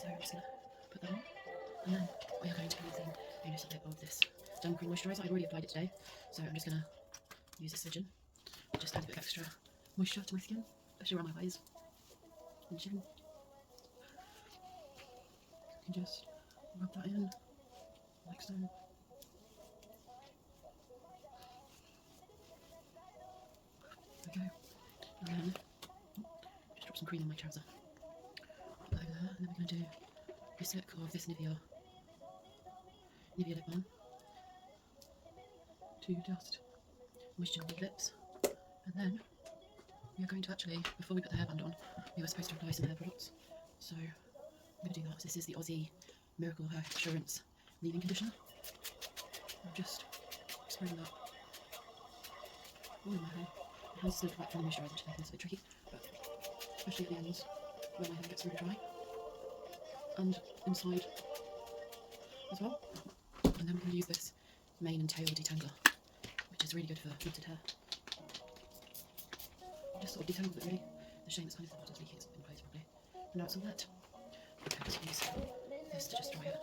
So I'm just going to put that on, and then we are going to be using a little bit of this Derma Cream Moisturiser. I've already applied it today, so I'm just going to use this smidgen. Just add a bit of extra moisture to my skin, especially around my eyes and chin. You can just rub that in, like so. There we go. And then just drop some cream on my trouser. Put that over there, and then we're going to do this look of this Nivea lip balm to just moisten the lips. And then we are going to actually, before we put the hairband on, we were supposed to apply some hair products. So I'm going to do that. This is the Aussie Miracle Hair Assurance Leave-In Conditioner. I'm just spraying that all in my hair. My hands slip back from the moisturiser, which I think is a bit tricky, but especially at the ends where my hair gets really dry. And inside as well. And then we can use this mane and tail detangler, which is really good for knotted hair. Just sort of detangle it really. The shame it's kind of the bottom's leaking, it's not been closed properly. And now it's all wet. I'm going to use this to just dry it.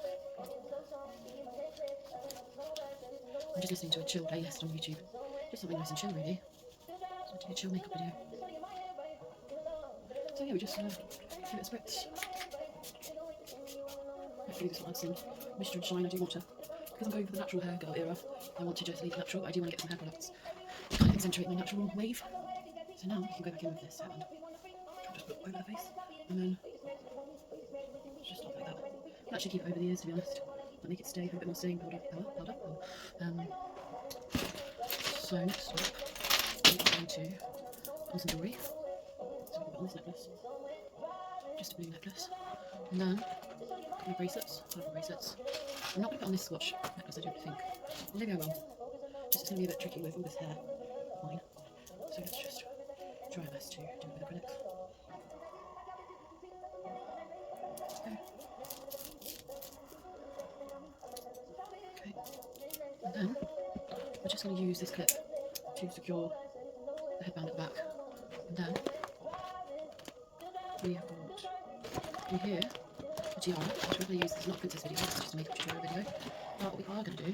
I'm just listening to a chill playlist on YouTube. Just something nice and chill really. So I did a chill makeup video. So yeah, we just give it a spritz. Hopefully this will add some moisture and shine. I do want to, because I'm going for the natural hair girl era, I want to just leave it natural. I do want to get some hair products to kind of accentuate my natural wave. So now we can go back in with this hairband. Just put it over the face, and then just stop like that. I'll actually keep it over the ears, to be honest. I'll make it stay, have a bit more staying powder. So next up, I'm going to put on some jewellery. So I'll put on this necklace. Just a blue necklace. And then a couple of bracelets, colourful bracelets. I'm not going to put on this swatch necklace, I don't think. Well, maybe I will. It's going to be a bit tricky with all this hair of mine. So let's just try our best to do it with acrylic. Okay. And then we're just going to use this clip to secure the headband at the back. And then we have got in here a tiara, which we're going to use. It's not a princess video, it's just a makeup tutorial video. But what we are going to do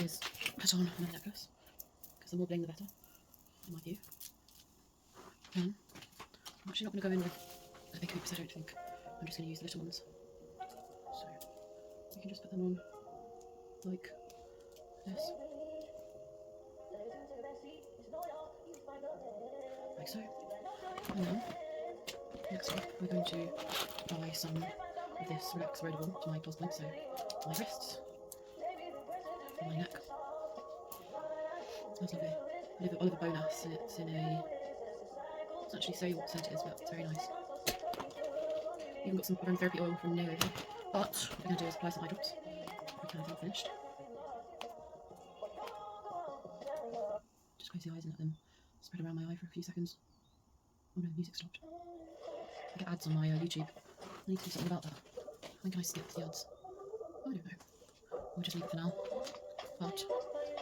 is put on another necklace, because the more bling the better, in my view. I'm actually not going to go in with the big hoops, I don't think. I'm just going to use the little ones. So you can just put them on like this. Like so. And then next up we're going to apply some of this Relax Rollable to my pulse point, so my wrists, and my neck. Smells lovely. Oliver Bonas, and it's in a, it's actually say what scent it is, but it's very nice. Even got some aromatherapy oil from Neo over, but what we're going to do is apply some eye drops. We kind of have finished. Just close the eyes and let them spread around my eye for a few seconds. Oh no, the music stopped. I get ads on my YouTube. I need to do something about that. When can I skip the ads? I don't know. We'll just leave it for now. But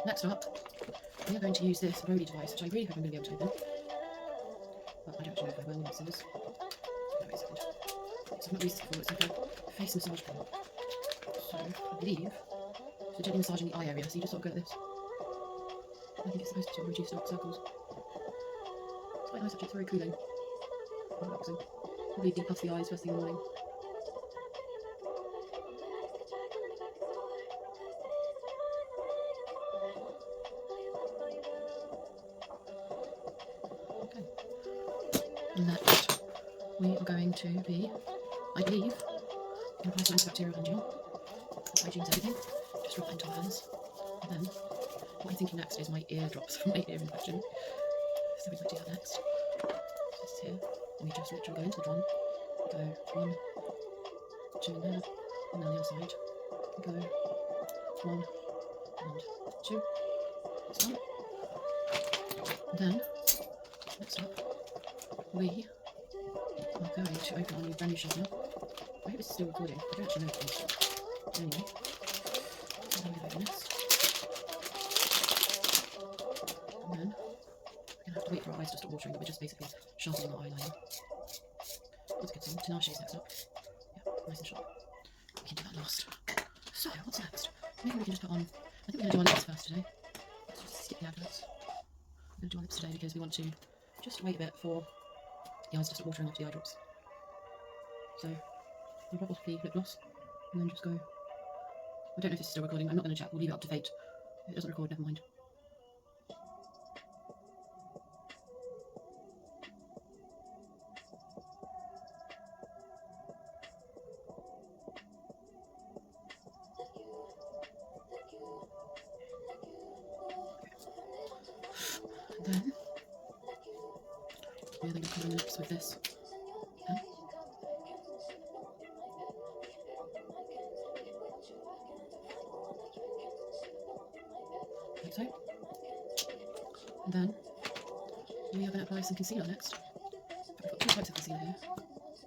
next up, we are going to use this Rody device, which I really hope I'm going to be able to open. But I don't actually know if I will with scissors. Wait a second. So I've not used it before, it's like a face massage cream. So I believe it's gently massaging the eye area, so you just sort of go like this. I think it's supposed to sort of reduce dark circles. It's quite nice actually, it's very cooling. Relaxing. Probably depuff the eyes first thing in the morning. Okay. Next, we are going to be, I believe, apply some antibacterial hand gel. Hygiene's everything. Just rub that into our hands. And then, what I'm thinking next is my eardrops from my ear infection. So we might do that next. So this is here. And we just literally go into the drum. Go 1, 2 in there, and then on the other side. We go 1 and 2. That's done. And then, next up, we are going to open our new brand new sharpener. I hope this is still recording. I don't actually know if it is. Anyway, I'm going to open this. And then we're going to have to wait for our eyes to stop watering, but we're just basically sharpening our eyeliner. Let's get some Tinashe's next up. Yeah, nice and sharp. We can do that last. So, what's next? Maybe we can just put on, I think we're going to do our lips first today. Let's just skip the adverts. We're going to do our lips today because we want to just wait a bit for the eyes to start watering after the eye drops. So, I'll pop off the lip gloss and then just go. I don't know if this is still recording, I'm not going to check, we'll leave it up to fate. If it doesn't record, never mind. And then we're going to colour the lips with this pen. Like so. And then we are going to apply some concealer next. We've got two types of concealer here.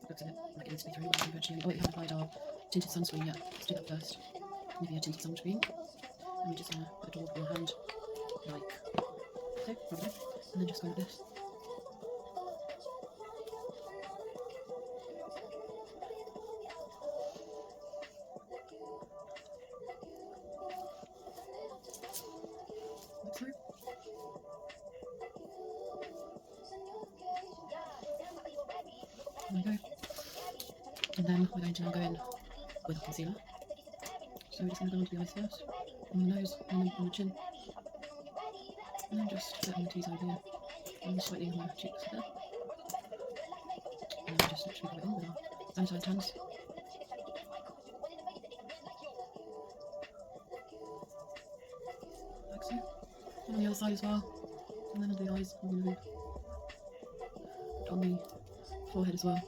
Looks a bit like it needs to be through. Oh wait, we haven't applied our tinted sunscreen yet. Let's do that first. Nivea tinted sunscreen. And we just want to put it all on our hand, like so, probably. And then just go like this. Like so. There we go. And then we're going to now go in with concealer. So we're just going to go onto the eyes first, on the nose, and then on the chin. And then just put it on the T-side here, and slightly on the cheeks there. And then just literally go in with our sanitized hands. Like so. And on the other side as well. And then on the eyes, we're going to put on the forehead as well.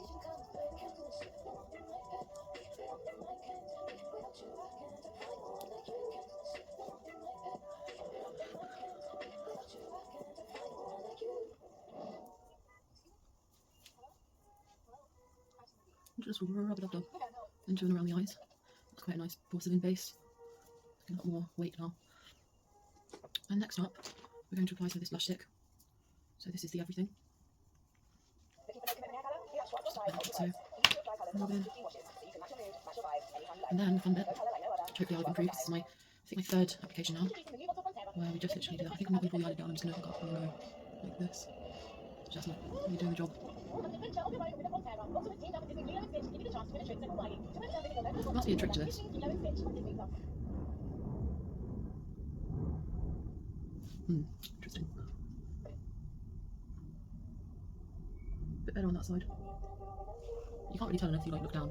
Just rub it up into and around the eyes. It's quite a nice porcelain base. It's got more weight now. And next up, we're going to apply some of this blush stick. So this is the everything. So, rub it in. And then the fun bit, hopefully I'll improve. This is my, I think my third application now, where we just literally do that. I think I'm not going to pull the eyelid down, I'm just going to hook up and go like this. Just not really doing the job. There must be a trick to this. Interesting. Bit better on that side. You can't really tell unless you like look down.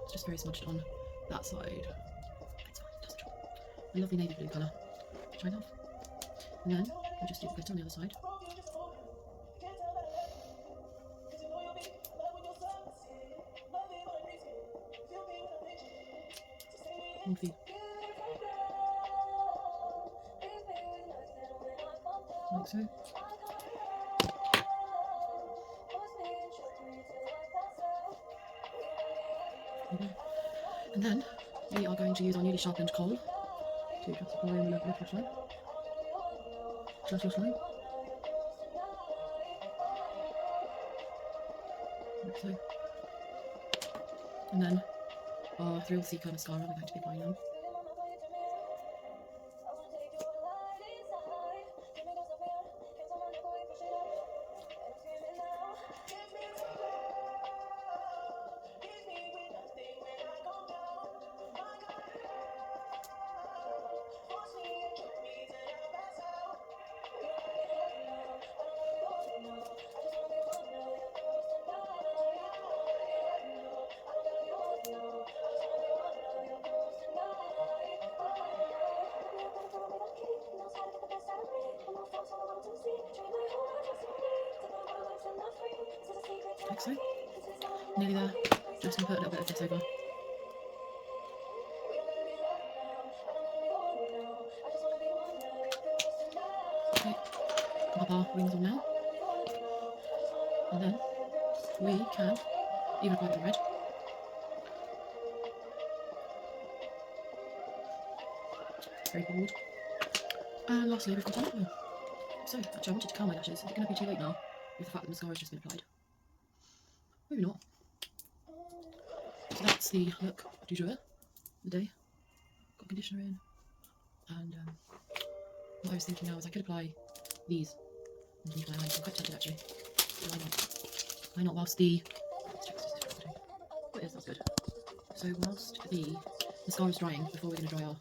It's just very smudged on that side. It's fine, it doesn't drop. A lovely navy blue colour, which I love. And then we'll just do the glitter on the other side. Like so. And then we are going to use our newly sharpened coal to just apply on the lip brush line. Just line. Like so. And then our Thrill Seeker mascara we're going to be applying now. Like so. Nearly there. Just going to put a little bit of this over. Okay, pop our rings on now. And then we can even apply the red. Very bold. And lastly, we've got our lip oil. So, actually, I wanted to curl my lashes. Is it going to be too late now with the fact that the mascara has just been applied? Maybe not. that's the look du jour, the day. Got conditioner in, and what I was thinking now is I could apply these underneath my eyes. I'm quite tempted actually. So why not? Why not whilst the... Let's check this is recording. Oh, it is, that's good. So whilst the mascara is drying, before we're going to dry our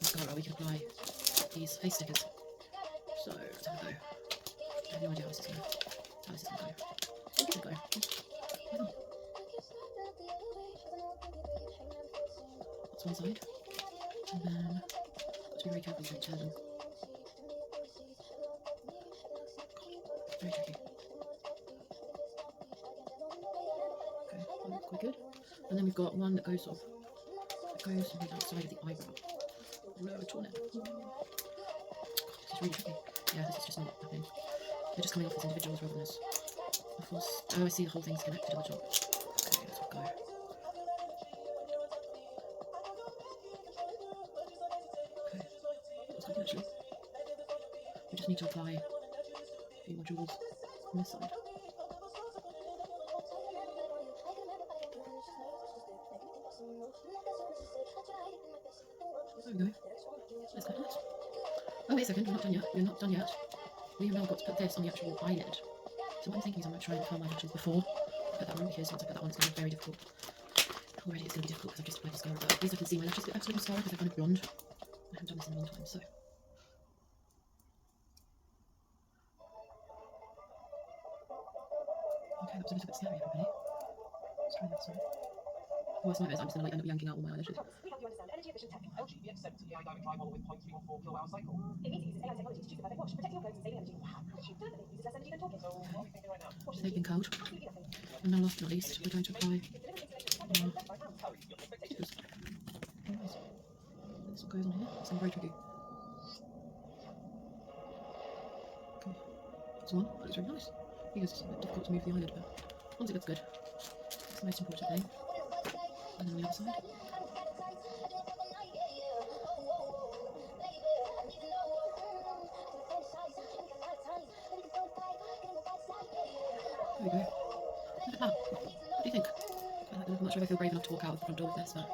mascara, we can apply these face stickers. So let's have a go. I have no idea how this is going to go. We'll give it a go. That's one side. And then got to be very careful you don't tear them. Very tricky. Okay, that looks quite good. And then we've got one that goes sort of, on the outside of the eyebrow. Lower torn it. God, this is really tricky. Yeah, this is just not happening. They're just coming off as individuals rather than as a force. Oh, I see, the whole thing's connected at the top. Okay, let's go. Okay, that's quite good actually. We just need to apply a few more jewels on this side. There we go. That's quite nice. Oh, wait a second, we're not done yet. We're not done yet. We have now got to put this on the actual eyelid. So what I'm thinking is I'm going to try and curl my lashes before I put that on, because once I put that on it's going to be very difficult. Already it's going to be difficult because I've just applied mascara, but at least I can see my lashes a bit better with mascara because they're kind of blonde. I haven't done this in a long time, so. Okay, that was a little bit scary, everybody. Let's try that side. Worst nightmare is I'm just going to end up yanking out all my eyelashes. We help you understand energy efficient tech. LG EX70 AI Direct Dry Model with 0.314 kWh cycle. It means it uses AI technology to choose the perfect wash, protecting your clothes and saving energy. Wow, deliberately uses less energy than talking. So what are we thinking right now? They've been curled. And now last but not least, we're going to apply stickers. Oh, nice. This what goes on here. It's very tricky. Okay, that's one. That looks very nice. Because it's a bit difficult to move the eyelid, but once it looks good, that's the most important thing. And then on the other side. There we go. Look at that. What do you think? I'm not sure if I feel brave enough to walk out of the front door with this, but